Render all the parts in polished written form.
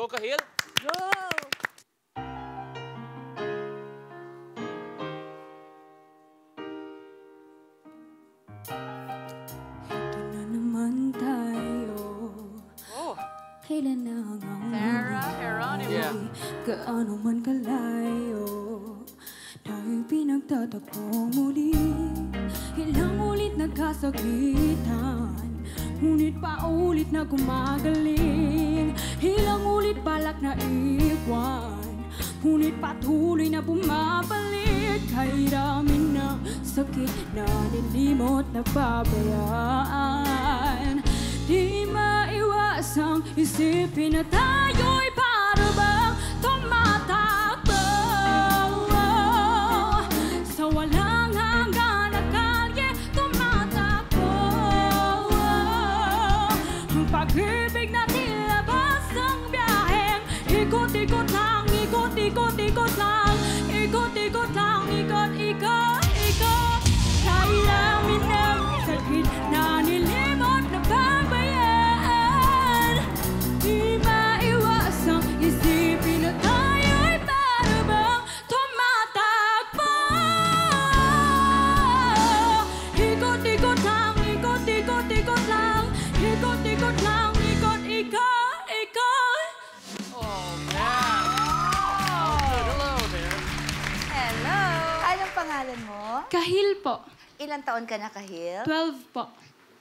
Go, Kahil! Go! Ito na naman tayo. Oh! Kailan na nga Sarah Geronimo. Yeah. Gaano man kalayo tayo'y pinagtatagpo muli. Ilang ulit nagkasakitan, ngunit paulit na gumagaling. Ilang ulit balak na iwan, ngunit patuloy na bumabalik. Kay dami na sakit na nilimot na pabayaan. Di maiwasang isipin na tayo'y para bang tumatakbo sa walang hanggan na kalye. Tumatakbo ang pag-ibig na tila basang biyaheng ikot-ikot lang, ikot-ikot-ikot lang, ikot-ikot lang, ikot-ikot, ikot. Kailangan ng sakit na nilimot na pabayaan. Di maiwasang isipin na tayo'y para bang tumatakbo. Ikot-ikot lang, ikot-ikot-ikot lang, ikot-ikot lang, ikot-ikot, ikot. Oh, man! Hello there. Hello! Anong pangalan mo? Kahil po. Ilang taon ka na, Kahil? 12 po.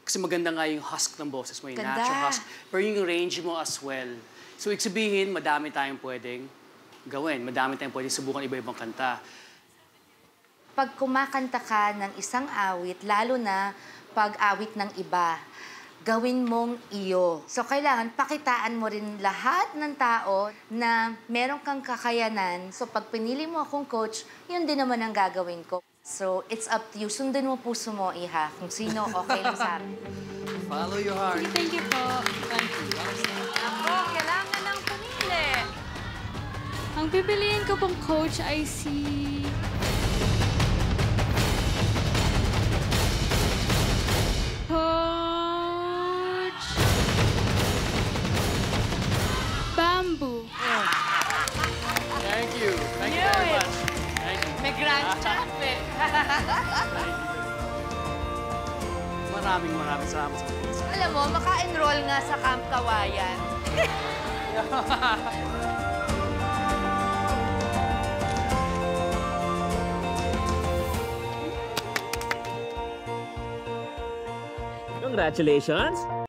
Kasi maganda nga yung husk ng boses mo, yung Ganda. natural husk. Pero yung range mo as well. So, ibig sabihin, madami tayong pwedeng gawin. Madami tayong pwedeng subukan iba-ibang kanta. Pag kumakanta ka ng isang awit, lalo na pag awit ng iba, gawin mong iyo. So, kailangan pakitaan mo rin lahat ng tao na meron kang kakayanan. So, pag pinili mo akong coach, yun din naman ang gagawin ko. So, it's up to you. Sundin mo puso mo, Iha. Kung sino, okay lang sa akin. Follow your heart. Thank you po. Thank you. Ako, kailangan ng pumili. Ang pipiliin ko pong coach ay si... Coach... Bamboo. Thank you. Thank you very much. Thank you. May grand champ eh. Maraming salamat sa mga. Alam mo, maka-enroll nga sa Camp Kawayan. Congratulations!